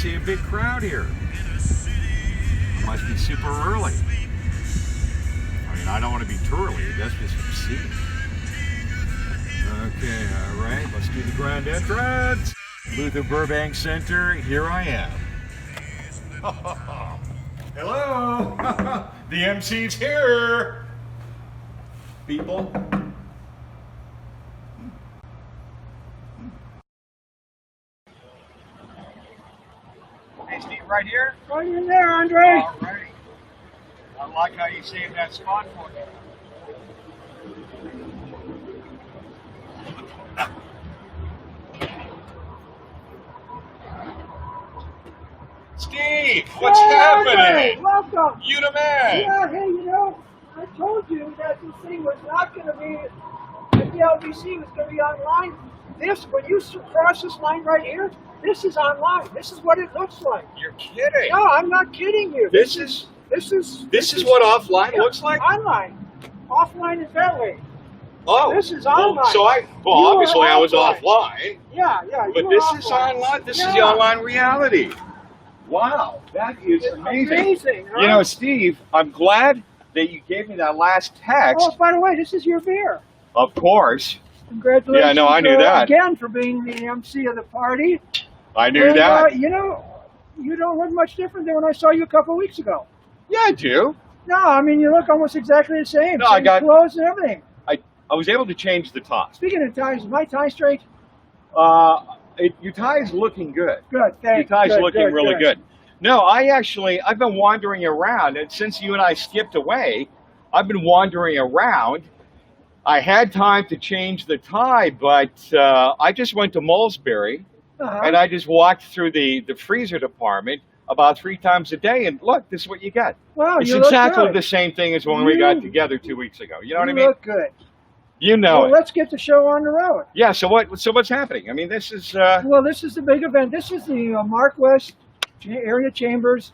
see a big crowd here. Must be super early. I mean, I don't want to be too early. That's just obscene. Okay, all right. Let's do the grand entrance. Luther Burbank Center. Here I am. Hello. The MC's here. People. Hey, Steve, right here? Right in there, Andre. All right. I like how you saved that spot for me. Steve, what's happening? Andre, welcome. You the man. Yeah, hey, you know, I told you that this thing was not going to be, the LBC was going to be online. This, when you cross this line right here, this is online. This is what it looks like. You're kidding. No, I'm not kidding you. This is what offline looks like? Online. Offline is that way. Oh. This is online. Obviously I was offline. Yeah. But this is online. This is the online reality. Wow, that is amazing. Huh? You know, Steve, I'm glad that you gave me that last text. Oh, by the way, this is your beer. Of course. Congratulations. Yeah, no, I knew that. Again for being the MC of the party. I knew that. You know, you don't look much different than when I saw you a couple of weeks ago. Yeah, I do. No, I mean, you look almost exactly the same. No, same I got clothes and everything. I was able to change the tie. Speaking of ties, is my tie straight? Your tie is looking good. Good, thanks. Your tie's looking really good. No, I've been wandering around, and since you and I skipped away, I've been wandering around. I had time to change the tie, but I just went to Molsberry, and I just walked through the freezer department about 3 times a day, and look, this is what you get. Wow, it's you exactly look good. the same thing as when we got together 2 weeks ago. You know what I mean? You look good. You know it. Let's get the show on the road. Yeah, so what's happening? I mean, this is... Well, this is the big event. This is the Mark West Area Chamber's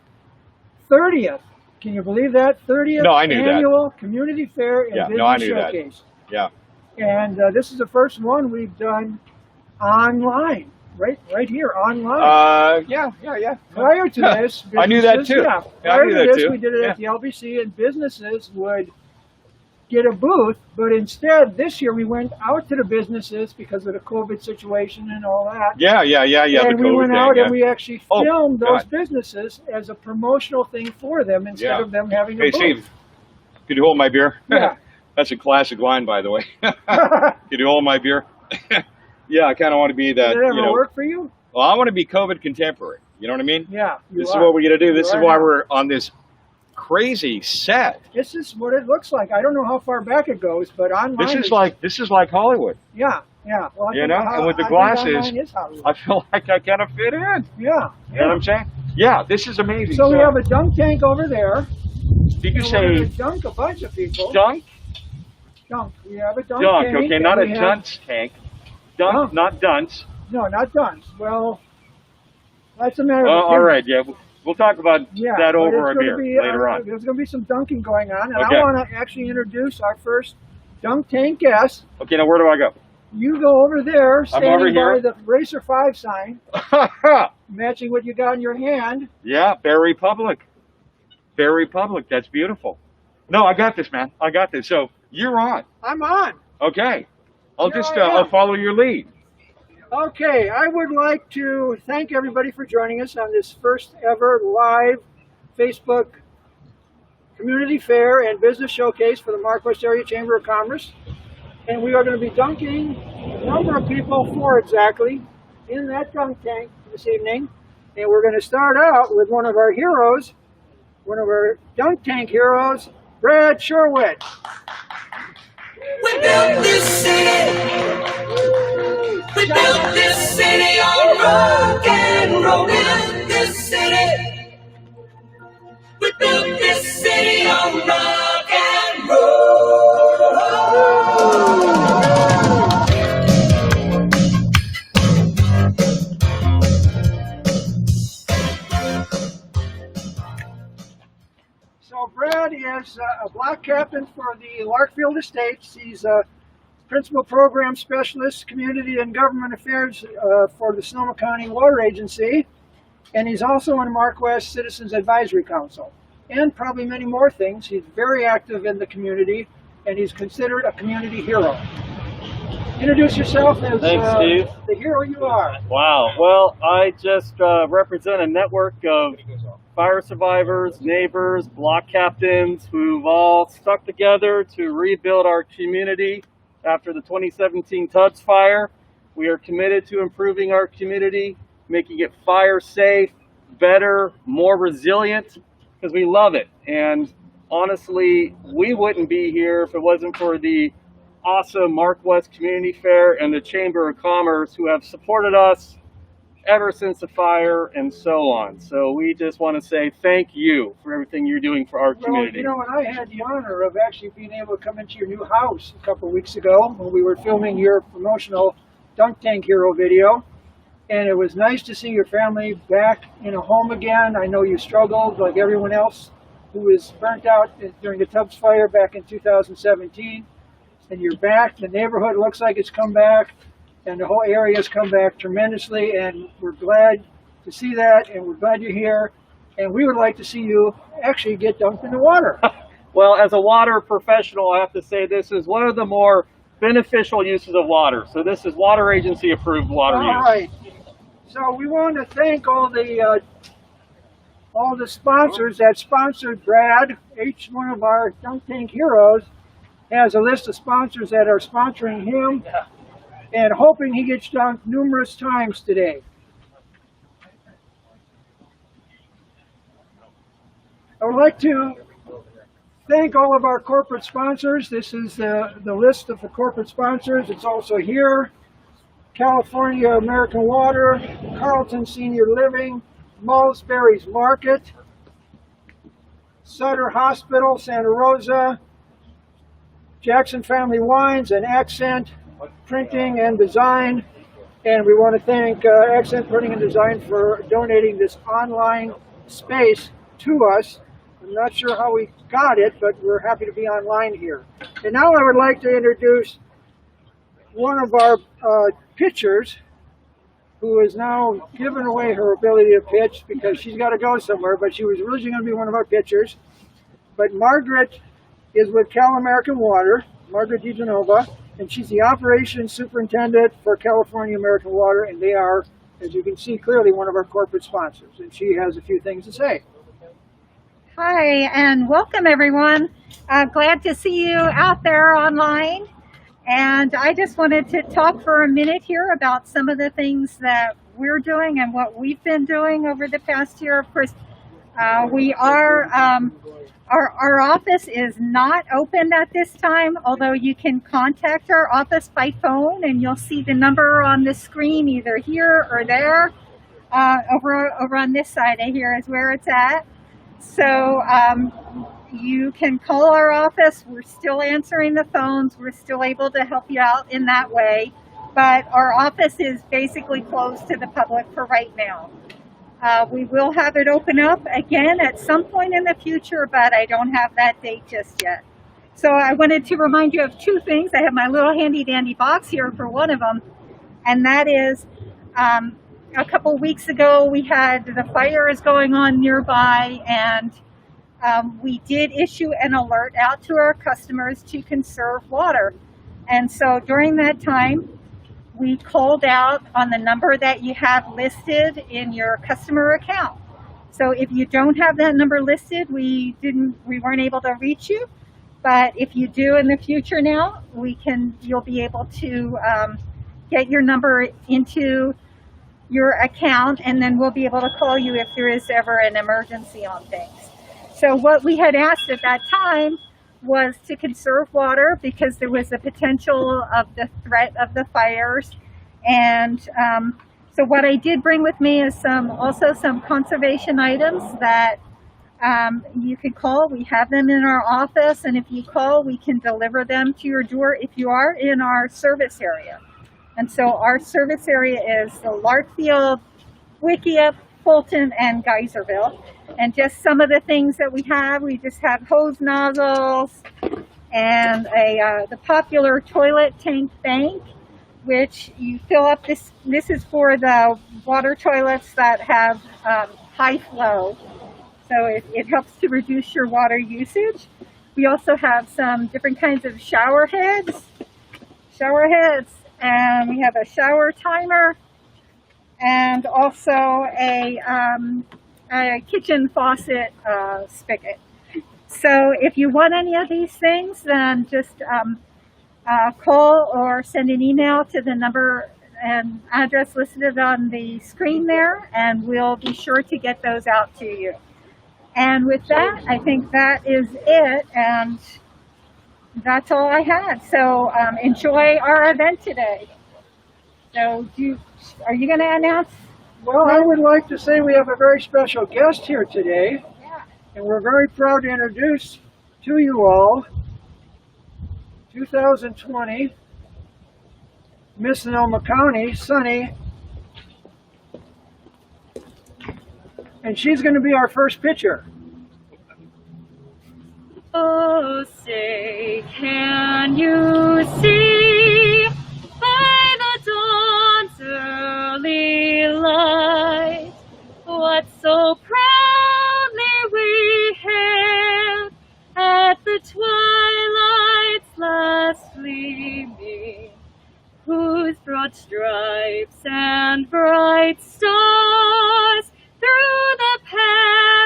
30th. Can you believe that? 30th annual Community Fair and Business Showcase. Yeah. And this is the first one we've done online, right here, online. Yeah. Prior to this, I knew that too. Yeah, prior to this, we did it at the LBC, and businesses would get a booth, but instead this year we went out to the businesses because of the COVID situation and all that. Yeah. And we went out and we actually filmed those businesses as a promotional thing for them instead of them having a booth. Hey, Steve, could you hold my beer? Yeah. That's a classic line, by the way. Could you hold my beer? Yeah, I kind of want to be that. Did it ever work for you? Well, I want to be COVID contemporary. You know what I mean? Yeah. This is what we're going to do. This is why we're on this crazy set. This is what it looks like. I don't know how far back it goes, but online. This is like Hollywood. Yeah. Well, you know, and with the glasses, I feel like I kind of fit in. Yeah. You know what I'm saying? Yeah, this is amazing. So we have a dunk tank over there. Did you say dunk a bunch of people? Dunk. We have a dunk tank. Okay, not a dunce tank. Dunk, not dunce. No, not dunce. Well, that's a matter of all right, yeah. We'll talk about that over a beer later on. There's going to be some dunking going on, and I want to actually introduce our first dunk tank guest. Okay, now where do I go? You go over there, standing over here by the Racer 5 sign, matching what you got in your hand. Yeah, Berry Public. Berry Public, that's beautiful. No, I got this, man. I got this. So, you're on. I'm on. Okay. I'll follow your lead. Okay, I would like to thank everybody for joining us on this first ever live Facebook Community Fair and Business Showcase for the Mark West Area Chamber of Commerce. And we are going to be dunking a number of people, 4 exactly, in that dunk tank this evening. And we're going to start out with one of our heroes, one of our dunk tank heroes, Brad Sherwood. We built this city. We built this city on rock and roll. We built this city. We built this city on rock and roll. So Brad is a block captain for the Larkfield Estates. He's a principal program specialist, community and government affairs for the Sonoma County Water Agency. And he's also on Mark West Citizens Advisory Council, and probably many more things. He's very active in the community, and he's considered a community hero. Introduce yourself as Thanks, Steve. the hero you are. Wow. Well, I just represent a network of fire survivors, neighbors, block captains who've all stuck together to rebuild our community after the 2017 Tubbs fire. We are committed to improving our community, making it fire safe, better, more resilient, because we love it. And honestly, we wouldn't be here if it wasn't for the awesome Mark West Community Faire and the Chamber of Commerce who have supported us ever since the fire and so on. So we just want to say thank you for everything you're doing for our community. Well, you know, and I had the honor of actually being able to come into your new house a couple of weeks ago when we were filming your promotional Dunk Tank Hero video. And it was nice to see your family back in a home again. I know you struggled like everyone else who was burnt out during the Tubbs fire back in 2017. And you're back. The neighborhood looks like it's come back, and the whole area has come back tremendously, and we're glad to see that, and we're glad you're here, and we would like to see you actually get dunked in the water. Well, as a water professional, I have to say this is one of the more beneficial uses of water. So this is water agency approved water use. All right. So we want to thank all the sponsors that sponsored Brad. Each one of our Dunk Tank Heroes has a list of sponsors that are sponsoring him and hoping he gets dunked numerous times today. I would like to thank all of our corporate sponsors. This is the list of the corporate sponsors. It's also here. California American Water, Carlton Senior Living, Molsberry's Market, Sutter Hospital, Santa Rosa, Jackson Family Wines, and Accent Printing and Design. And we want to thank Accent Printing and Design for donating this online space to us. I'm not sure how we got it, but we're happy to be online here. And now I would like to introduce one of our pitchers who has now given away her ability to pitch because she's got to go somewhere, but she was originally going to be one of our pitchers. But Margaret is with Cal American Water, Margaret DeGenova, and she's the operations superintendent for California American Water, and they are, as you can see clearly, one of our corporate sponsors, and she has a few things to say. Hi, and welcome everyone. Glad to see you out there online. And I just wanted to talk for a minute here about some of the things that we're doing and what we've been doing over the past year. Of course, our office is not open at this time, although you can contact our office by phone, and you'll see the number on the screen either here or there. Over on this side of here is where it's at. So you can call our office. We're still answering the phones. We're still able to help you out in that way. But our office is basically closed to the public for right now. We will have it open up again at some point in the future, but I don't have that date just yet. So I wanted to remind you of two things. I have my little handy dandy box here for one of them, and that is a couple weeks ago we had the fires going on nearby, and we did issue an alert out to our customers to conserve water. And so during that time, we called out on the number that you have listed in your customer account. So if you don't have that number listed, we weren't able to reach you. But if you do in the future now, you'll be able to get your number into your account, and then we'll be able to call you if there is ever an emergency on things. So what we had asked at that time was to conserve water because there was a potential of the threat of the fires. And so what I did bring with me is also some conservation items that you can call. We have them in our office, and if you call, we can deliver them to your door if you are in our service area. And so our service area is the Larkfield, Wickiup, Fulton, and Geyserville. And just some of the things that we just have hose nozzles and the popular toilet tank bank, which you fill up this. This is for the water toilets that have high flow. So it helps to reduce your water usage. We also have some different kinds of shower heads, and we have a shower timer, and also a kitchen faucet spigot. So if you want any of these things, then just call or send an email to the number and address listed on the screen there, and we'll be sure to get those out to you. And with that, I think that is it, and that's all I had. So enjoy our event today. So are you going to announce? Well, I would like to say we have a very special guest here today, and we're very proud to introduce to you all 2020 Miss Sonoma County, Sunny, and she's going to be our first pitcher. Oh, say, can you see by the dawn's early light what so proudly we hailed at the twilight's last gleaming, whose broad stripes and bright stars through the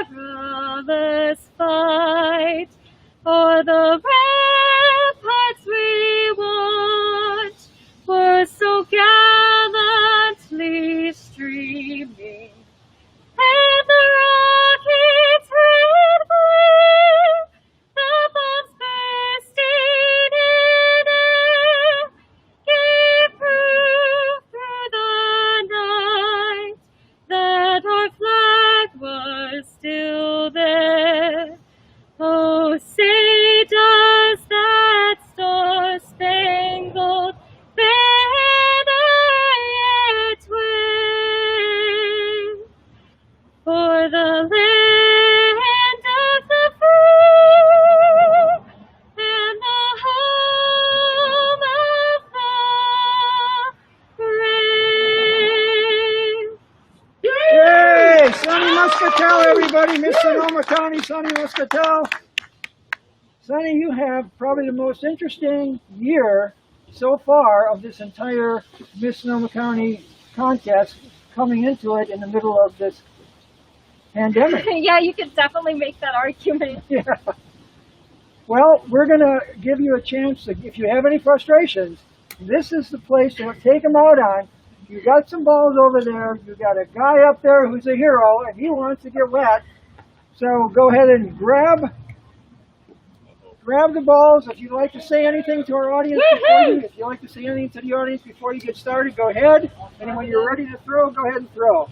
perilous fight o'er the ramparts we watched were so gallantly streaming, and the rocket's red flame, the bombs bursting in air, gave proof through the night that our flag was still there. Oh, say does that star-spangled banner yet wave for the land of the free and the home of the brave? Yay! Sunny Muscatel, everybody. Miss Sonoma County, Sunny Muscatel. Sunny, you have probably the most interesting year so far of this entire Miss Sonoma County contest, coming into it in the middle of this pandemic. Yeah, you could definitely make that argument. Yeah. Well, we're going to give you a chance to, if you have any frustrations, this is the place to take them out on. You got some balls over there. You got a guy up there who's a hero, and he wants to get wet. So go ahead and grab the balls. If you'd like to say anything to our audience if you'd like to say anything to the audience before you get started, go ahead. And when you're ready to throw, go ahead and throw.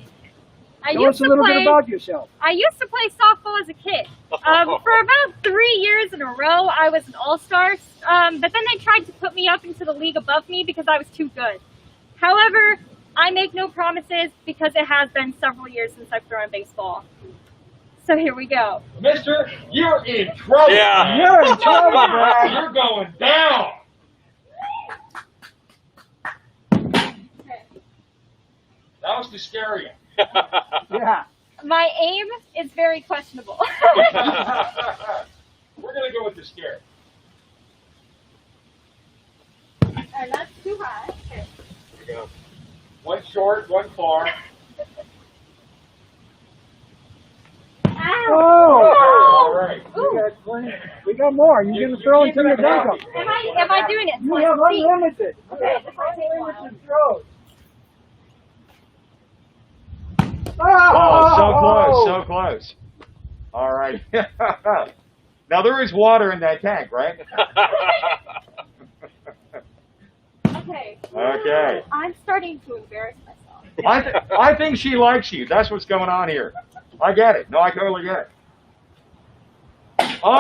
Tell us a little bit about yourself. I used to play softball as a kid. For about 3 years in a row, I was an all-star. But then they tried to put me up into the league above me because I was too good. However, I make no promises because it has been several years since I've thrown baseball. So here we go. Mister, you're in trouble. Yeah. You're in trouble, man. You're going down. That was to scare you. Yeah. My aim is very questionable. We're going to go with the scare. And that's too high. Okay. Here we go. One short, one far. Oh! All right. We got more. You're going to throw until you dunk them. Am I doing it? You have unlimited. Unlimited throws. Oh, so close. All right. Now there is water in that tank, right? Okay. Okay. I'm starting to embarrass myself. I think she likes you. That's what's going on here. I get it. No, I totally get it. Oh!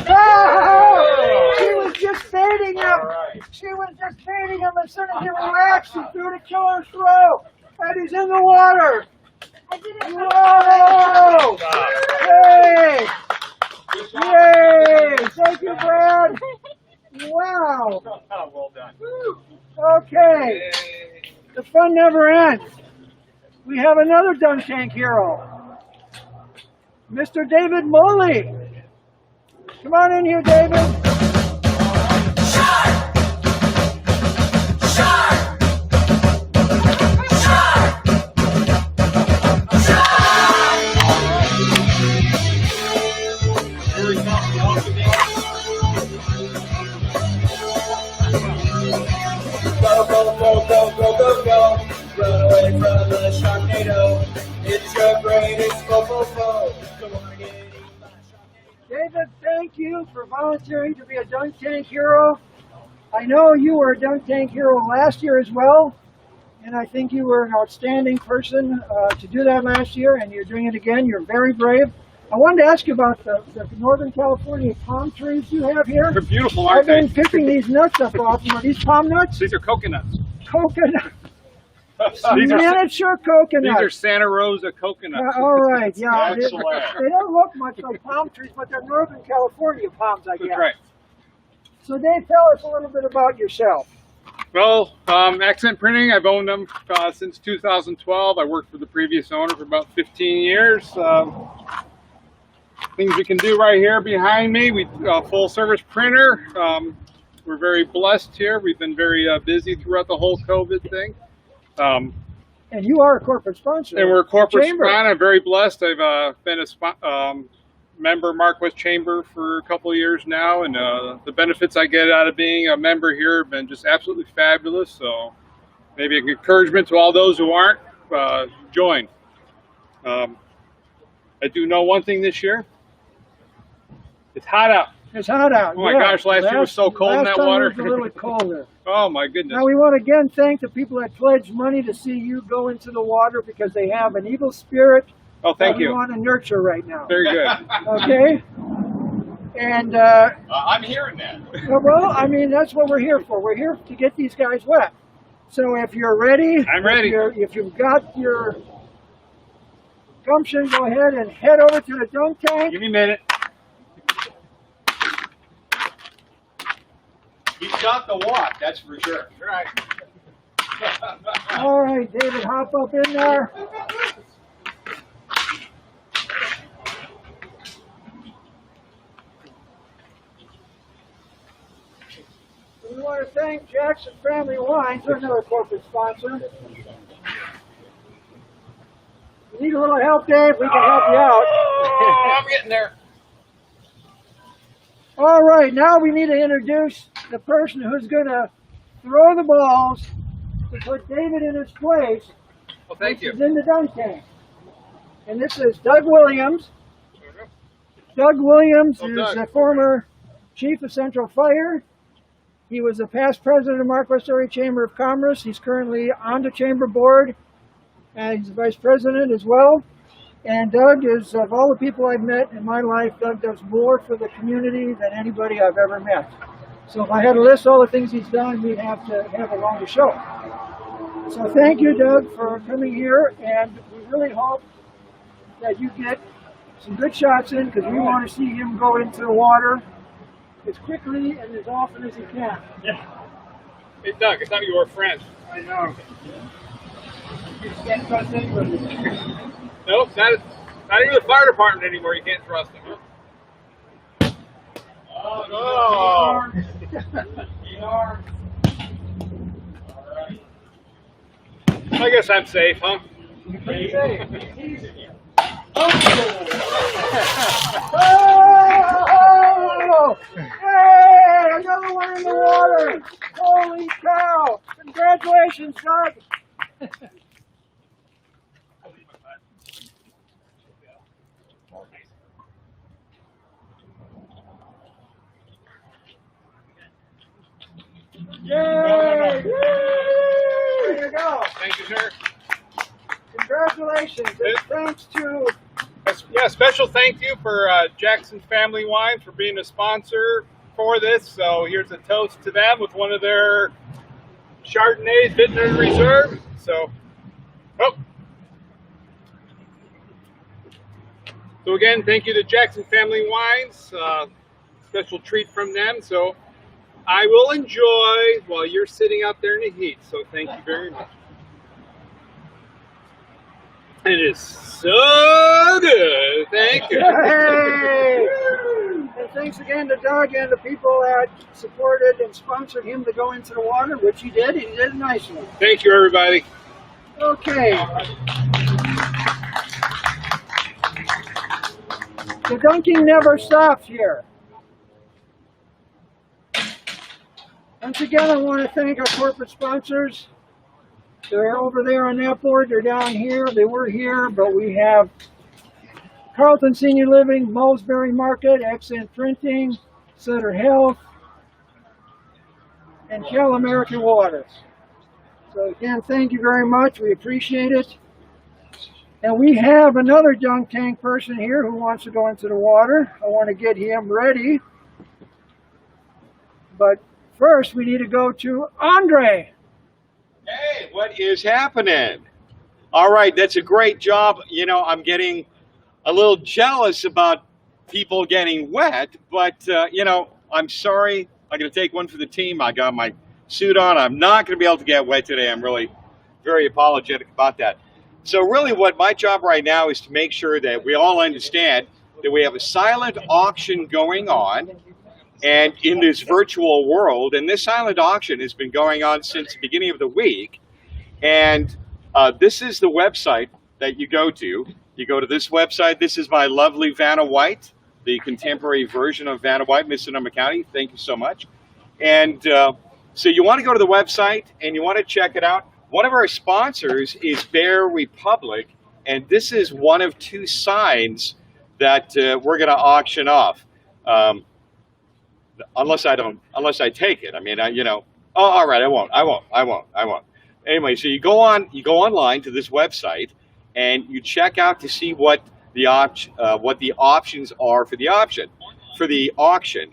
Oh! She was just fading him. All right. She was just fading him as soon as he relaxed. He threw the killer throw, and he's in the water. I did it. Whoa! Yay! Yay! Thank you, Brad. Wow. Well done. fun never ends. We have another dunk tank hero, Mr. David Moley. Come on in here, David. Go. Run away from the Sharknado. It's your greatest foe. Come on, get eaten by a Sharknado. David, thank you for volunteering to be a dunk tank hero. I know you were a dunk tank hero last year as well, and I think you were an outstanding person to do that last year, and you're doing it again. You're very brave. I wanted to ask you about the Northern California palm trees you have here. They're beautiful, I've aren't they? been picking these nuts up off them. Are these palm nuts? These are coconuts. Coconut. These are Miniature coconuts. Santa Rosa coconuts. All right, yeah. They Excellent. don't look much like palm trees, but they're Northern California palms, I guess. That's right. So Dave, tell us a little bit about yourself. Well, Accent Printing, I've owned them since 2012. I worked for the previous owner for about 15 years. Things we can do right here behind me, we full service printer. We're very blessed here. We've been very busy throughout the whole COVID thing. And you are a corporate sponsor. And we're a corporate Chamber. sponsor. I'm very blessed. I've been a member of Mark West Chamber for a couple of years now, and the benefits I get out of being a member here have been just absolutely fabulous. So maybe an encouragement to all those who aren't, join. I do know one thing this year. It's hot out. It's hot out. Oh my gosh, last year was so cold in that water. Last time it was a little colder. Oh my goodness. Now we want to again thank the people that pledged money to see you go into the water because they have an evil spirit Oh, thank that we you. want to nurture right now. Very good. Okay? And, I'm hearing that. well, I mean, that's what we're here for. We're here to get these guys wet. So if you're ready. I'm ready. If you've got your gumption, go ahead and head over to the dunk tank. Give me a minute. He's got the walk, that's for sure. Right. All right, David, hop up in there. We want to thank Jackson Family Wines, they're another corporate sponsor. You need a little help, Dave? We can help you out. Oh, I'm getting there. All right, now we need to introduce the person who's going to throw the balls to put David in his place. Well, thank you. He's in the dunk tank. And this is Doug Williams. Doug Williams is Doug. a former chief of Central Fire. He was a past president of Mark West Area Chamber of Commerce. He's currently on the chamber board, and he's the vice president as well. And Doug is, of all the people I've met in my life, Doug does more for the community than anybody I've ever met. So if I had to list all the things he's done, we'd have to have a longer show. So thank you, Doug, for coming here, and we really hope that you get some good shots in, because we want to see him go into the water as quickly and as often as he can. Yeah. Hey, Doug, I thought you were a friend. I know. You can't trust anybody. Nope, not even the fire department anymore. You can't trust them, huh? Oh, no. I guess I'm safe, huh? Pretty safe. Oh! Hey, another one in the water! Holy cow! Congratulations, Doug! Yay! There you go. Thank you, sir. Congratulations. And thanks to Yeah, special thank you for Jackson Family Wines for being a sponsor for this. So here's a toast to them with one of their Chardonnays, Vintner Reserve. So, So again, thank you to Jackson Family Wines. Special treat from them. So I will enjoy while you're sitting out there in the heat. So thank you very much. It is so good. Thank you. Hey! And thanks again to Doug and the people that supported and sponsored him to go into the water, which he did. He did it nicely. Thank you, everybody. Okay. The dunking never stops here. Once again, I want to thank our corporate sponsors. They're over there on that board. They're down here. They were here, but we have Carlton Senior Living, Molsberry Market, Accent Printing, Sutter Health, and Cal American Waters. So again, thank you very much. We appreciate it. And we have another dunk tank person here who wants to go into the water. I want to get him ready. But first, we need to go to Andre. Hey, what is happening? All right, that's a great job. You know, I'm getting a little jealous about people getting wet, but, you know, I'm sorry. I'm going to take one for the team. I got my suit on. I'm not going to be able to get wet today. I'm really very apologetic about that. So really what my job right now is to make sure that we all understand that we have a silent auction going on and in this virtual world. And this silent auction has been going on since the beginning of the week. And this is the website that you go to. You go to this website. This is my lovely Vanna White, the contemporary version of Vanna White, Miss Sonoma County. Thank you so much. And so you want to go to the website and you want to check it out. One of our sponsors is Bear Republic, and this is one of two signs that we're going to auction off. Unless I take it. I mean, you know. Oh, all right. I won't. Anyway, so you go online to this website, and you check out to see what the options are for the auction.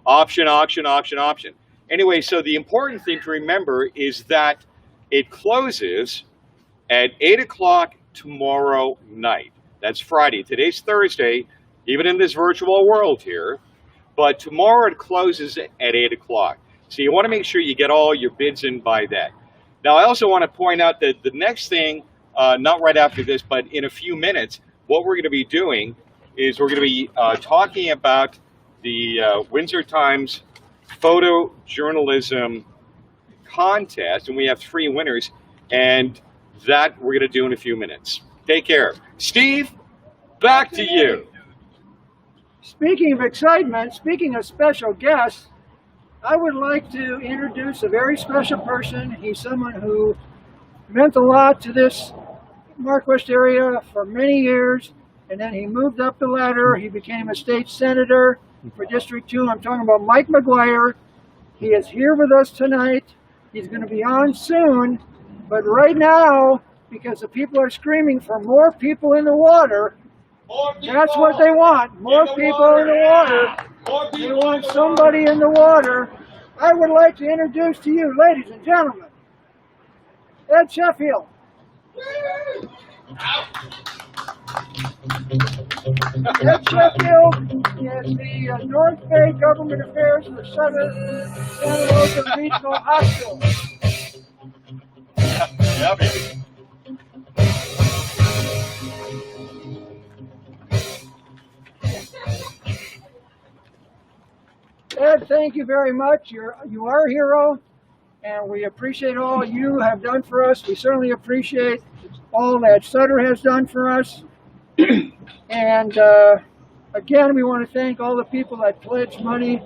Auction. Anyway, so the important thing to remember is that it closes at 8 o'clock tomorrow night. That's Friday. Today's Thursday, even in this virtual world here. But tomorrow it closes at 8 o'clock. So you want to make sure you get all your bids in by then. Now, I also want to point out that the next thing, not right after this, but in a few minutes, what we're going to be doing is we're going to be talking about the Windsor Times photojournalism contest, and we have 3 winners, and that we're going to do in a few minutes. Take care. Steve, back to you. Speaking of excitement, speaking of special guests, I would like to introduce a very special person. He's someone who meant a lot to this Mark West area for many years, and then he moved up the ladder. He became a state senator for District 2. I'm talking about Mike McGuire. He is here with us tonight. He's going to be on soon, but right now, because the people are screaming for more people in the water, that's what they want. More people in the water. They want somebody in the water. I would like to introduce to you, ladies and gentlemen, Ed Sheffield. Ed Sheffield is the North Bay Government Affairs for Southern Santa Rosa Regional Hospital. Yeah, baby. Ed, thank you very much. You are a hero, and we appreciate all you have done for us. We certainly appreciate all that Sutter has done for us. And again, we want to thank all the people that pledged money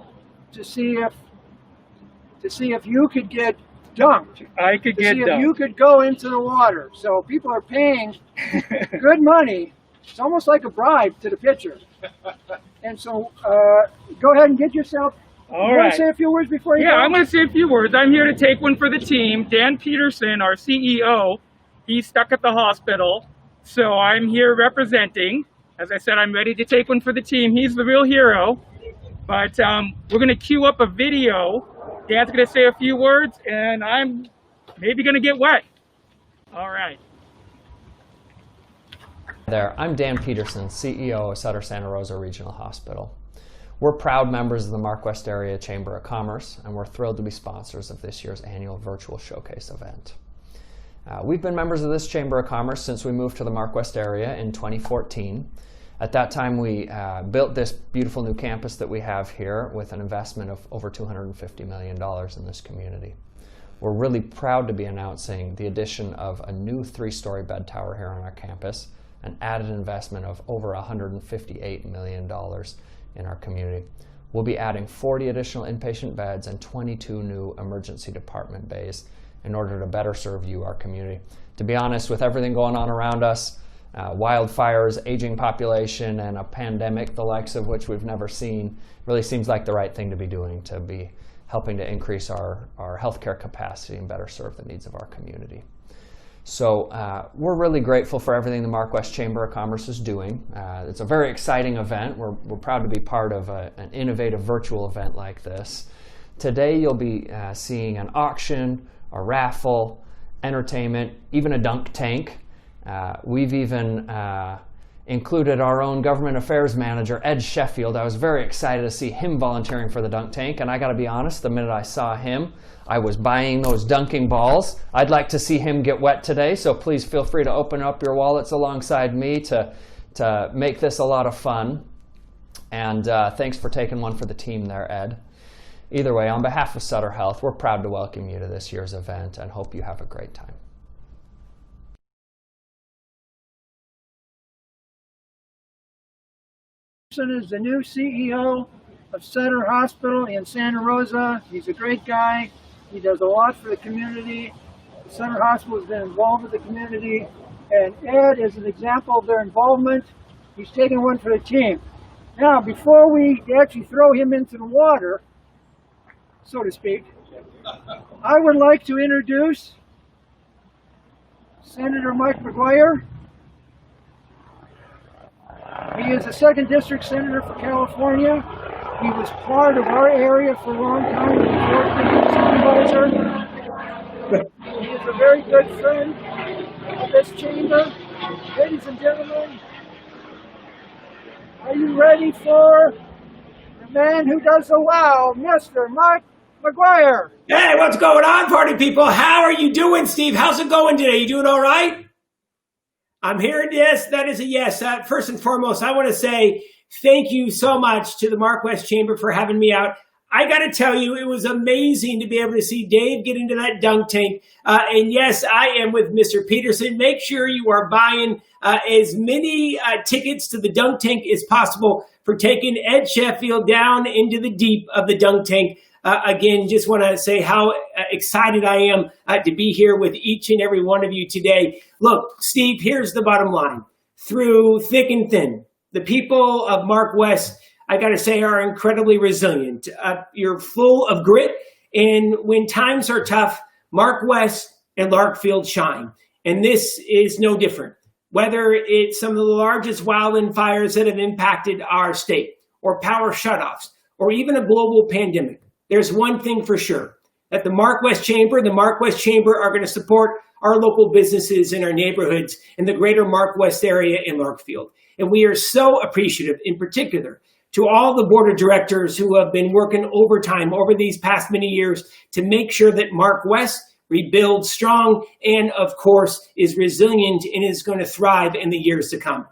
to see if you could get dunked. I could get see dunked. if you could go into the water. So people are paying good money. It's almost like a bribe to the pitcher. And so go ahead and get yourself. All you right. want to say a few words before you go? Yeah, I'm going to say a few words. I'm here to take one for the team. Dan Peterson, our CEO, he's stuck at the hospital. So I'm here representing. As I said, I'm ready to take one for the team. He's the real hero. But we're going to queue up a video. Dan's going to say a few words, and I'm maybe going to get wet. All right. There, I'm Dan Peterson, CEO of Sutter Santa Rosa Regional Hospital. We're proud members of the Mark West Area Chamber of Commerce, and we're thrilled to be sponsors of this year's annual virtual showcase event. We've been members of this Chamber of Commerce since we moved to the Mark West area in 2014. At that time, we built this beautiful new campus that we have here with an investment of over $250 million in this community. We're really proud to be announcing the addition of a new 3-story bed tower here on our campus, an added investment of over $158 million in our community. We'll be adding 40 additional inpatient beds and 22 new emergency department bays in order to better serve you, our community. To be honest, with everything going on around us, wildfires, aging population, and a pandemic, the likes of which we've never seen, really seems like the right thing to be doing, to be helping to increase our healthcare capacity and better serve the needs of our community. So we're really grateful for everything the Mark West Chamber of Commerce is doing. It's a very exciting event. We're proud to be part of an innovative virtual event like this. Today you'll be seeing an auction, a raffle, entertainment, even a dunk tank. We've even included our own government affairs manager, Ed Sheffield. I was very excited to see him volunteering for the dunk tank, and I gotta be honest, the minute I saw him, I was buying those dunking balls. I'd like to see him get wet today, so please feel free to open up your wallets alongside me to make this a lot of fun. And thanks for taking one for the team there, Ed. Either way, on behalf of Sutter Health, we're proud to welcome you to this year's event and hope you have a great time. Is the new CEO of Sutter Hospital in Santa Rosa. He's a great guy. He does a lot for the community. The Sutter Hospital has been involved with the community, and Ed is an example of their involvement. He's taking one for the team. Now, before we actually throw him into the water, so to speak, I would like to introduce Senator Mike McGuire. He is a 2nd District Senator for California. He was part of our area for a long time as a supervisor. He is a very good friend of this chamber. Ladies and gentlemen, are you ready for the man who does the wow, Mr. Mark McGuire? Hey, what's going on, party people? How are you doing, Steve? How's it going today? You doing all right? I'm hearing yes. That is a yes. First and foremost, I want to say thank you so much to the Mark West Chamber for having me out. I got to tell you, it was amazing to be able to see Dave get into that dunk tank. And yes, I am with Mr. Peterson. Make sure you are buying as many tickets to the dunk tank as possible for taking Ed Sheffield down into the deep of the dunk tank. Again, just want to say how excited I am to be here with each and every one of you today. Look, Steve, here's the bottom line. Through thick and thin, the people of Mark West, I got to say, are incredibly resilient. You're full of grit, and when times are tough, Mark West and Larkfield shine. And this is no different. Whether it's some of the largest wildfires that have impacted our state, or power shutoffs, or even a global pandemic, there's one thing for sure, that the Mark West Chamber are going to support our local businesses in our neighborhoods in the greater Mark West area in Larkfield. And we are so appreciative, in particular, to all the board of directors who have been working overtime over these past many years to make sure that Mark West rebuilds strong and, of course, is resilient and is going to thrive in the years to come.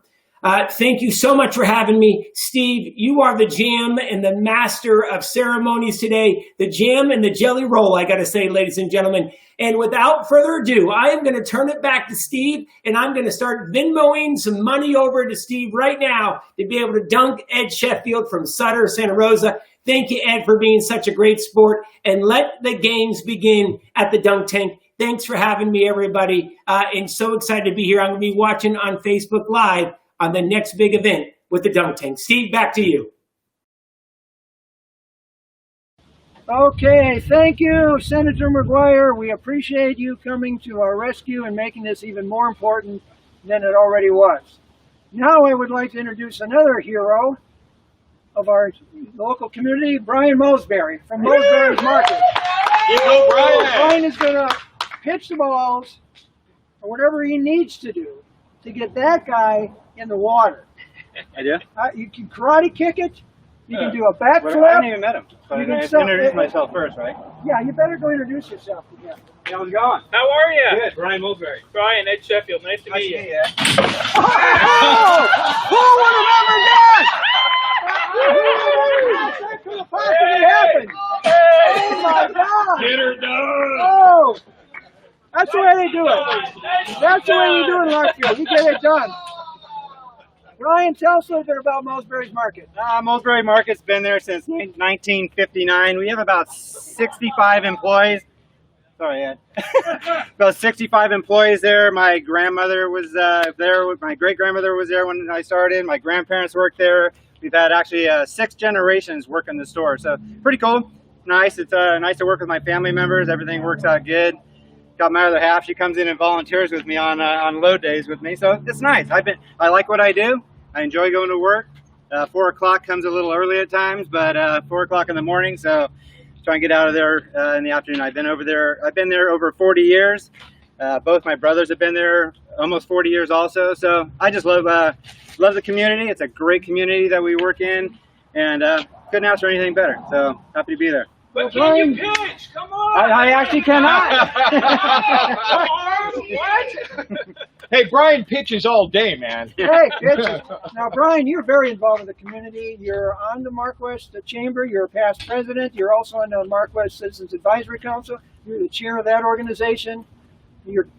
Thank you so much for having me. Steve, you are the jam and the master of ceremonies today. The jam and the jelly roll, I got to say, ladies and gentlemen. And without further ado, I am going to turn it back to Steve, and I'm going to start Venmoing some money over to Steve right now to be able to dunk Ed Sheffield from Sutter, Santa Rosa. Thank you, Ed, for being such a great sport. And let the games begin at the dunk tank. Thanks for having me, everybody. And so excited to be here. I'm going to be watching on Facebook Live on the next big event with the dunk tank. Steve, back to you. Okay, thank you, Senator McGuire. We appreciate you coming to our rescue and making this even more important than it already was. Now I would like to introduce another hero of our local community, Brian Molsberry from Molsberry's Market. Brian is going to pitch the balls or whatever he needs to do to get that guy in the water. Idea? You can karate kick it. You can do a backflip. I haven't even met him, so I have to introduce myself first, right? Yeah, you better go introduce yourself to him. How's it going? How are you? Good. Brian Molsberry. Brian, Ed Sheffield. Nice to meet you. Oh! Who would have ever guessed? That could have possibly happened. Oh my God! Get her done. Oh! That's the way they do it. That's the way we do it in Larkfield. You get it done. Brian, tell us a little bit about Molsberry's Market. Molsberry Market's been there since 1959. We have about 65 employees. Sorry, Ed. About 65 employees there. My grandmother was there. My great-grandmother was there when I started. My grandparents worked there. We've had actually 6 generations work in the store. So pretty cool. Nice. It's nice to work with my family members. Everything works out good. Got my other half. She comes in and volunteers with me on load days with me. So it's nice. I like what I do. I enjoy going to work. 4 o'clock comes a little early at times, but 4 o'clock in the morning. So try and get out of there in the afternoon. I've been there over 40 years. Both my brothers have been there almost 40 years also. So I just love the community. It's a great community that we work in, and couldn't ask for anything better. So happy to be there. But can you pitch? Come on. I actually cannot. What? Hey, Brian pitches all day, man. Hey, pitches. Now, Brian, you're very involved in the community. You're on the Mark West Chamber. You're a past president. You're also on the Mark West Citizens Advisory Council. You're the chair of that organization.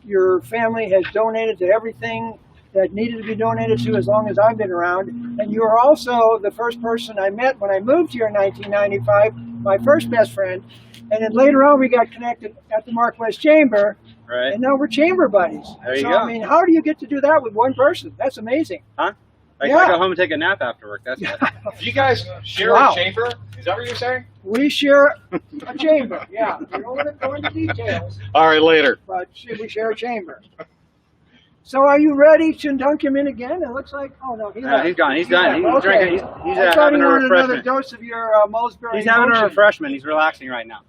Your family has donated to everything that needed to be donated to as long as I've been around. And you are also the first person I met when I moved here in 1995, my first best friend. And then later on, we got connected at the Mark West Chamber. Right. And now we're chamber buddies. There you so, go. I mean, how do you get to do that with one person? That's amazing. Huh? I Yeah. go home and take a nap after work. That's it. Do you guys share Wow. a chamber? Is that what you're saying? We share a chamber, yeah. We don't want to go into details, All right, later. but we share a chamber. So are you ready to dunk him in again? It looks like, oh no, He's gone. He's done. He's Okay. drinking. He's I thought he having a wanted another refreshment. dose of your Molsberry. He's having a lotion. refreshment. He's relaxing right now.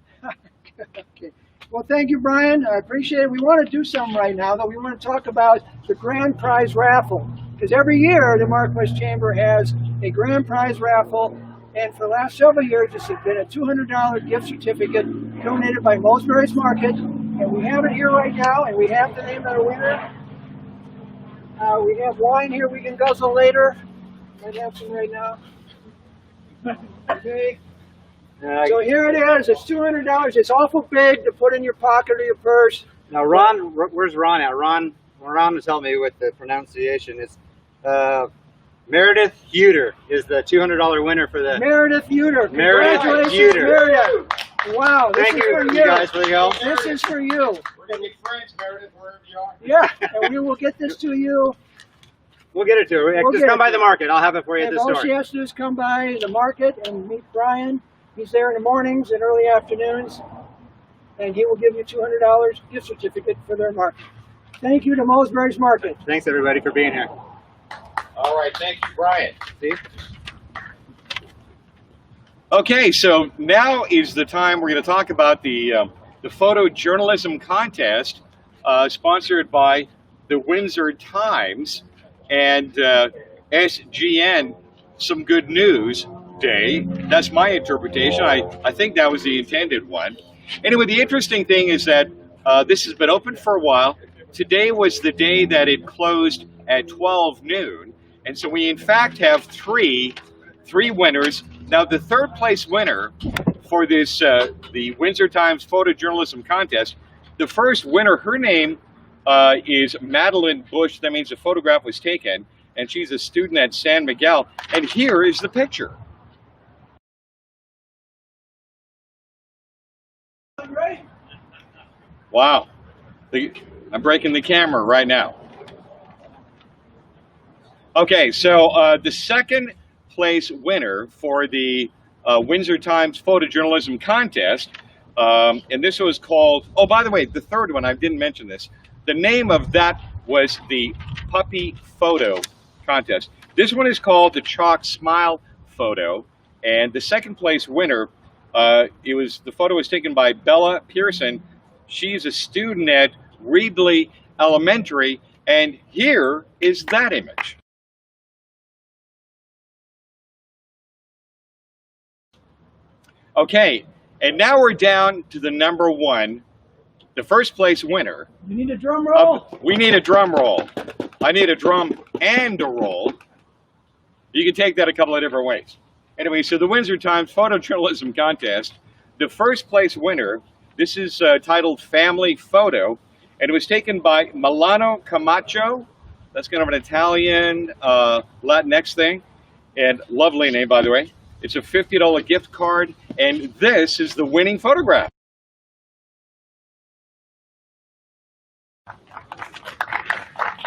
Okay. Well, thank you, Brian. I appreciate it. We want to do something right now, though. We want to talk about the grand prize raffle. Because every year, the Mark West Chamber has a grand prize raffle. And for the last several years, this has been a $200 gift certificate donated by Molsberry's Market. And we have it here right now, and we have the name of the winner. We have wine here we can guzzle later. Might have some right now. Okay. So here it is. It's $200. It's awful big to put in your pocket or your purse. Now, Ron, where's Ron at? Ron has helped me with the pronunciation. It's Meredith Huter is the $200 winner for the Meredith Huter. Meredith Congratulations, Huter. Meredith. Wow. This Thank is for you guys for the help. This is for you. We're going to be friends, Meredith, wherever you are. Yeah. And we will get this to you. We'll get it to her. We'll Just get come it by to the her. market. I'll have it for you at And the all store. she has to do is come by the market and meet Brian. He's there in the mornings and early afternoons. And he will give you $200 gift certificate for their market. Thank you to Molsberry's Market. Thanks, everybody, for being here. All right, thank you, Brian. See? Okay, so now is the time we're going to talk about the photojournalism contest sponsored by the Windsor Times and SGN. Some good news day. That's my interpretation. I think that was the intended one. Anyway, the interesting thing is that this has been open for a while. Today was the day that it closed at 12 noon. And so we, in fact, have three winners. Now, the third place winner for this, the Windsor Times Photojournalism Contest, the first winner, her name is Madeline Bush. That means a photograph was taken, and she's a student at San Miguel. And here is the picture. Wow. I'm breaking the camera right now. Okay, so the second place winner for the Windsor Times Photojournalism Contest, and this was called, oh, by the way, the third one, I didn't mention this. The name of that was the Puppy Photo Contest. This one is called the Chalk Smile Photo, and the second place winner, the photo was taken by Bella Pearson. She's a student at Reedley Elementary, and here is that image. Okay, and now we're down to the number one, the first place winner. You need a drum roll? We need a drum roll. I need a drum and a roll. You can take that a couple of different ways. Anyway, so the Windsor Times Photojournalism Contest, the first place winner, this is titled Family Photo, and it was taken by Milano Camacho. That's kind of an Italian Latinx thing, and lovely name, by the way. It's a $50 gift card, and this is the winning photograph.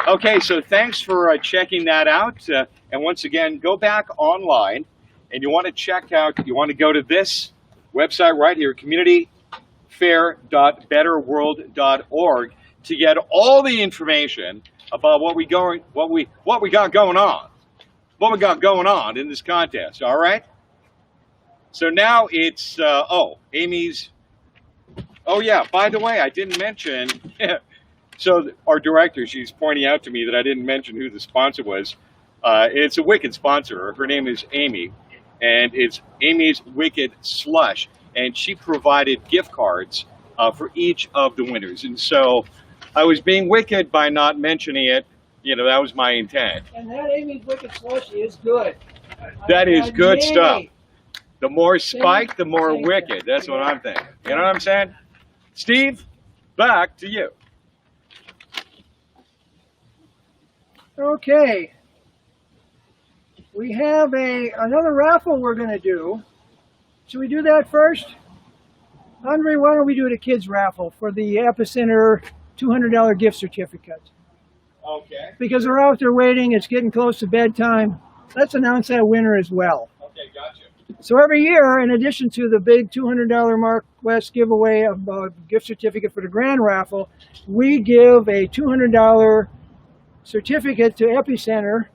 Okay, so thanks for checking that out. And once again, go back online, and you want to check out, you want to go to this website right here, communityfair.betterworld.org, to get all the information about what we got going on in this contest. All right. So now it's Amy's. Oh yeah. By the way, I didn't mention. So our director, she's pointing out to me that I didn't mention who the sponsor was. It's a Wicked sponsor. Her name is Amy, and it's Amy's Wicked Slush, and she provided gift cards for each of the winners. And so I was being wicked by not mentioning it. You know, that was my intent. And that Amy's Wicked Slush is good. That is good stuff. The more spiked, the more wicked. That's what I'm thinking. You know what I'm saying? Steve, back to you. Okay. We have another raffle we're going to do. Should we do that first? Andre, why don't we do the kids raffle for the Epicenter $200 gift certificate? Okay. Because they're out there waiting, it's getting close to bedtime. Let's announce that winner as well. Okay, gotcha. So every year, in addition to the big $200 Mark West giveaway of a gift certificate for the grand raffle, we give a $200 certificate to Epicenter.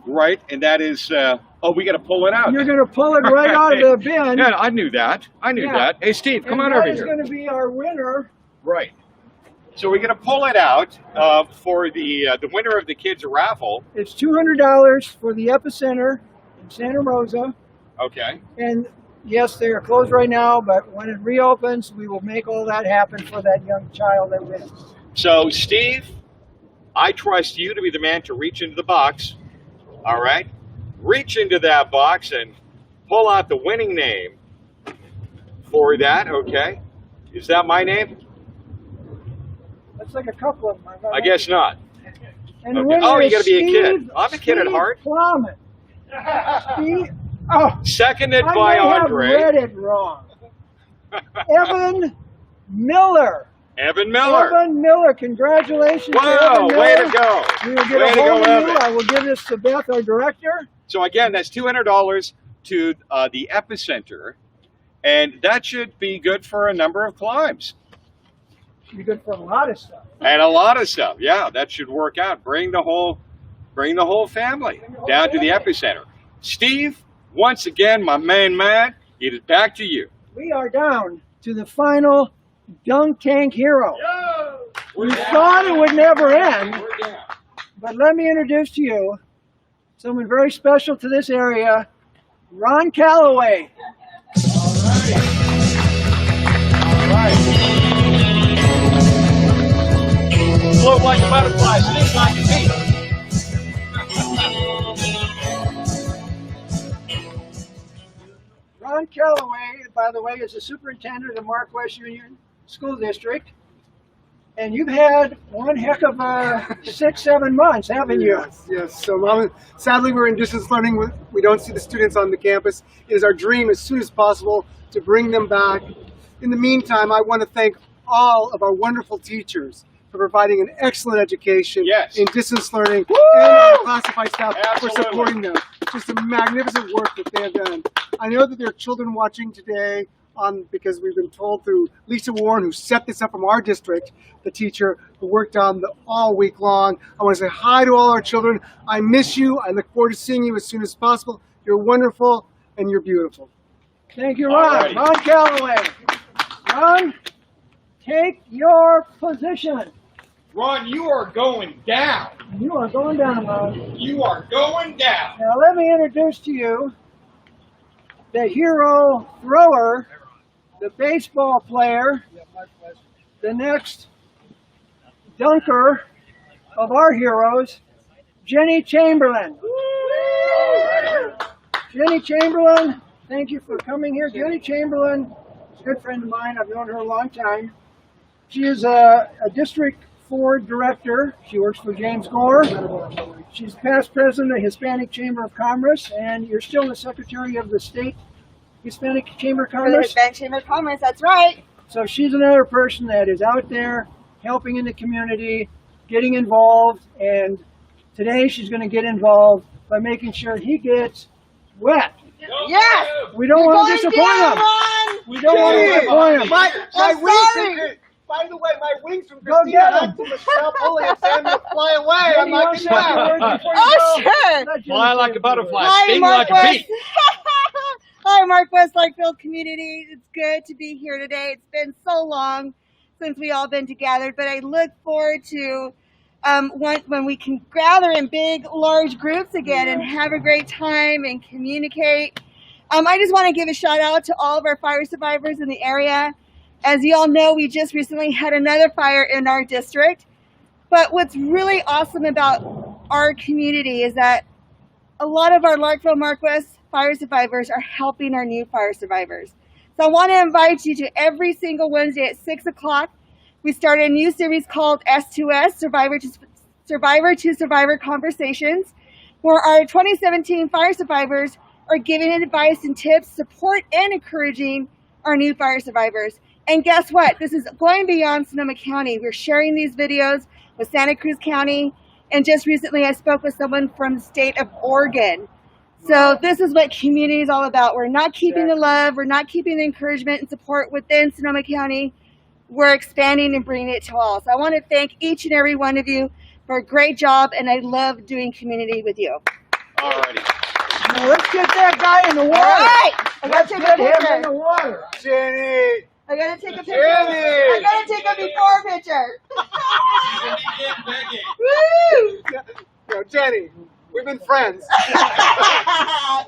Right, and that is, we got to pull it out. You're going to pull it right out of the bin. Yeah, I knew that. that. Hey, Steve, come on over here. That is going to be our winner. Right. So we're going to pull it out for the winner of the kids raffle. It's $200 for the Epicenter in Santa Rosa. Okay. And yes, they are closed right now, but when it reopens, we will make all that happen for that young child that wins. So, Steve, I trust you to be the man to reach into the box. All right? Reach into that box and pull out the winning name for that, okay? Is that my name? That's like a couple of them. I guess not. And the Okay. winner Oh, you is got to be a kid. Steve- I'm a kid at Steve heart. Plummet. Steve, oh, Seconded I by may Andre. have read it wrong. Evan Miller. Evan Miller. Evan Miller, congratulations. Wow, to Evan way Miller. to go. We will get Way a to hold go, of you. Evan. I will give this to Beth, our director. So again, that's $200 to the Epicenter, and that should be good for a number of climbs. Be good for a lot of stuff. And a lot of stuff. Yeah, that should work out. Bring the whole family down to the Epicenter. Steve, once again, my main man, it is back to you. We are down to the final dunk tank hero. We thought it would never end, but let me introduce to you someone very special to this area, Ron Calloway. All right. Float like a butterfly, sting like a bee. Ron Calloway, by the way, is the superintendent of Mark West Union School District. And you've had one heck of 6-7 months, haven't you? Yes. So sadly, we're in distance learning. We don't see the students on the campus. It is our dream as soon as possible to bring them back. In the meantime, I want to thank all of our wonderful teachers for providing an excellent education in distance learning, and our classified staff for supporting them. Just a magnificent work that they have done. I know that there are children watching today because we've been told through Lisa Warren, who set this up from our district, the teacher who worked on all week long. I want to say hi to all our children. I miss you. I look forward to seeing you as soon as possible. You're wonderful and you're beautiful. Thank you, Ron. Ron Calloway. Ron, take your position. Ron, you are going down. You are going down, Ron. You are going down. Now let me introduce to you the hero thrower, the baseball player, the next dunker of our heroes, Jenny Chamberlain. Jenny Chamberlain, thank you for coming here. Jenny Chamberlain is a good friend of mine. I've known her a long time. She is a District 4 director. She works for James Gore. She's past president of the Hispanic Chamber of Commerce, and you're still the secretary of the state Hispanic Chamber of Commerce. Hispanic Chamber of Commerce, that's right. So she's another person that is out there helping in the community, getting involved, and today she's going to get involved by making sure he gets wet. Yes! We don't want to disappoint him. We don't want to disappoint him. My wings, by the way, my wings from Christina to Michelle Pulley and Samuel fly away. I'm not going to Oh, sure. Fly like a butterfly, Hi, sting Mark like a West. bee. Hi, Mark West Lakeville community. It's good to be here today. It's been so long since we all been together, but I look forward to when we can gather in big, large groups again and have a great time and communicate. I just want to give a shout out to all of our fire survivors in the area. As you all know, we just recently had another fire in our district. But what's really awesome about our community is that a lot of our Larkville Mark West fire survivors are helping our new fire survivors. So I want to invite you to every single Wednesday at 6 o'clock. We started a new series called S2S, Survivor to Survivor Conversations, where our 2017 fire survivors are giving advice and tips, support, and encouraging our new fire survivors. And guess what? This is going beyond Sonoma County. We're sharing these videos with Santa Cruz County, and just recently I spoke with someone from the state of Oregon. So this is what community is all about. We're not keeping the love, we're not keeping the encouragement and support within Sonoma County. We're expanding and bringing it to all. So I want to thank each and every one of you for a great job, and I love doing community with you. Alrighty. Now let's get that guy in the water. All right. I gotta Let's take get a him picture. in the water. Jenny! I gotta take a picture. Jenny! I gotta take a before picture. Woo! No, Jenny, we've been friends.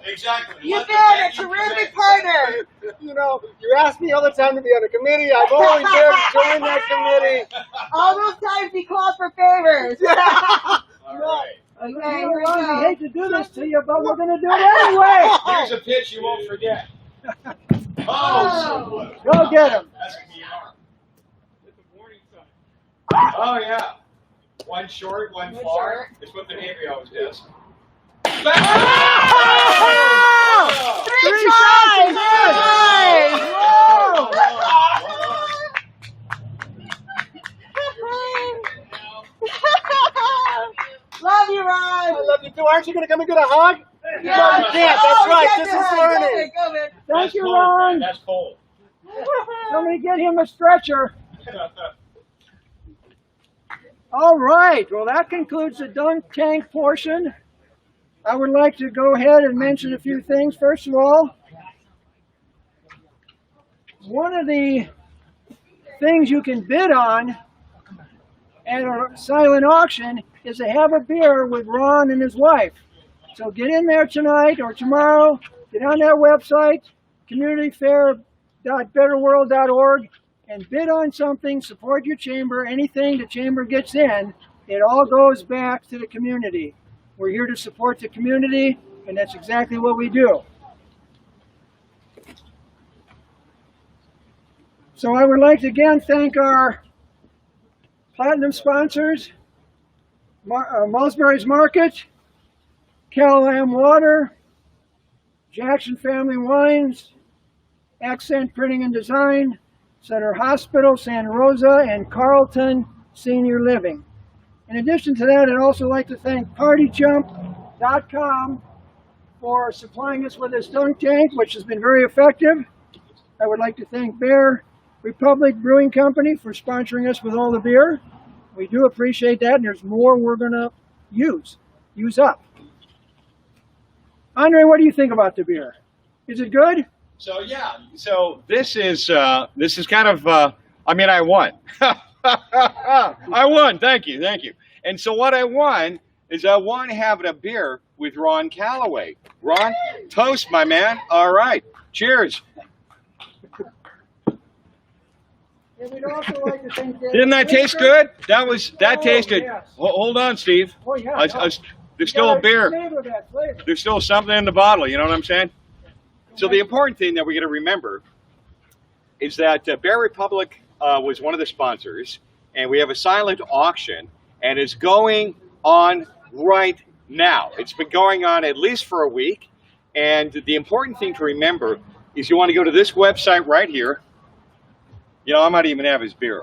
Exactly. You've been a terrific partner. You know, you ask me all the time to be on a committee. I'm always there to join that committee. All those times he called for favors. All right. Okay, You here know, we Ron, I go. hate to do this to you, but we're going to do it anyway. Here's a pitch you won't forget. Oh, so close. Go get him. That's going to be hard. With the warning sign. Oh, yeah. One short, one far. short. It's what the Navy always does. Oh! 3 tries! Love you, Ron. I love you too. Aren't you going to come and get a hug? Yeah. No, you can't. That's right. This is learning. Go, man. Thank you, Ron. That's cold. Somebody get him a stretcher. All right. Well, that concludes the dunk tank portion. I would like to go ahead and mention a few things. First of all, one of the things you can bid on at a silent auction is to have a beer with Ron and his wife. So get in there tonight or tomorrow, get on that website, communityfair.betterworld.org, and bid on something, support your chamber. Anything the chamber gets in, it all goes back to the community. We're here to support the community, and that's exactly what we do. So I would like to again thank our platinum sponsors, Molsberry's Market, Cal-Am Water, Jackson Family Wines, Accent Printing and Design, Center Hospital, Santa Rosa, and Carlton Senior Living. In addition to that, I'd also like to thank PartyJump.com for supplying us with this dunk tank, which has been very effective. I would like to thank Bear Republic Brewing Company for sponsoring us with all the beer. We do appreciate that, and there's more we're going to use up. Andre, what do you think about the beer? Is it good? So yeah, so this is kind of I mean, I won. I won. Thank you. And so what I won is I won having a beer with Ron Calloway. Ron, toast, my man. All right, cheers. And we'd also like to thank Dennis Didn't that taste Whitaker. good? That Oh, tasted. yes. Hold on, Steve. Oh, yeah. There's still a beer. Savor that flavor. There's still something in the bottle. You know what I'm saying? So the important thing that we got to remember is that Bear Republic was one of the sponsors, and we have a silent auction, and it's going on right now. It's been going on at least for a week, and the important thing to remember is you want to go to this website right here. You know, I might even have his beer.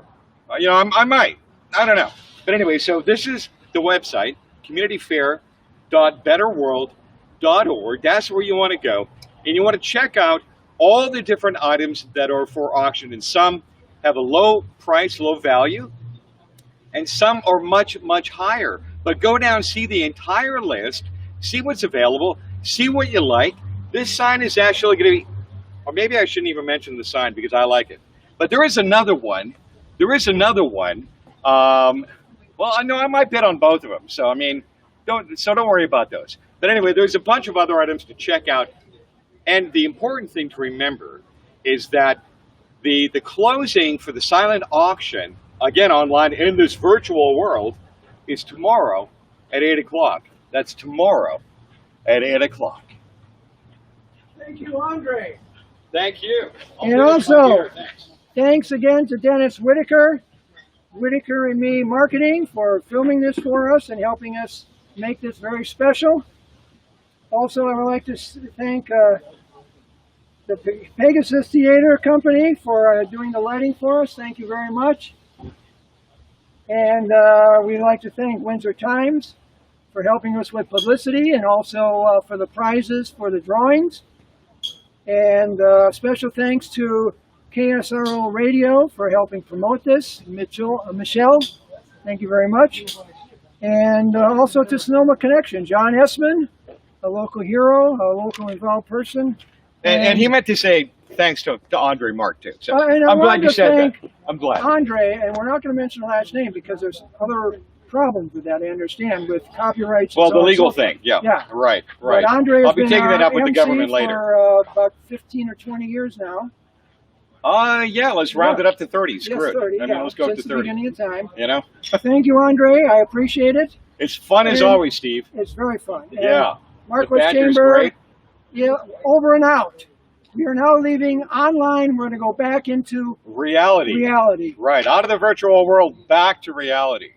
You know, I might. I don't know. But anyway, so this is the website, communityfair.betterworld.org. That's where you want to go. And you want to check out all the different items that are for auction. And some have a low price, low value, and some are much, much higher. But go down, see the entire list, see what's available, see what you like. This sign is actually going to be, or maybe I shouldn't even mention the sign because I like it. But there is another one. There is another one. Well, I know I might bet on both of them. So, I mean, don't worry about those. But anyway, there's a bunch of other items to check out. And the important thing to remember is that the closing for the silent auction, again, online in this virtual world, is tomorrow at 8 o'clock. That's tomorrow at 8 o'clock. Thank you, Andre. Thank you. And also, thanks again to Dennis Whitaker and Me Marketing for filming this for us and helping us make this very special. Also, I would like to thank the Pegasus Theater Company for doing the lighting for us. Thank you very much. And we'd like to thank Windsor Times for helping us with publicity and also for the prizes for the drawings. And special thanks to KSRO Radio for helping promote this. Michelle, thank you very much. And also to Sonoma Connection, John Essman, a local hero, a local involved person. And he meant to say thanks to Andre Mark, too. So and I'm glad you said that. I'm glad. Andre, and we're not going to mention the last name because there's other problems with that, I understand, with copyrights. Well, and the so legal on. thing, yeah. Right. But Andre has I'll be been taking that up with the MC government later. for about 15 or 20 years now. Yeah, let's round it up to 30. Screw Yes, it. 30, I mean, yeah, let's go up since to the 30. beginning of time. You know? Thank you, Andre. I appreciate it. It's fun as And always, Steve. It's very fun. And Yeah. Mark The West banter's Chamber, great. yeah, over and out. We are now leaving online. We're going to go back into Reality. reality. Right. Out of the virtual world, back to reality.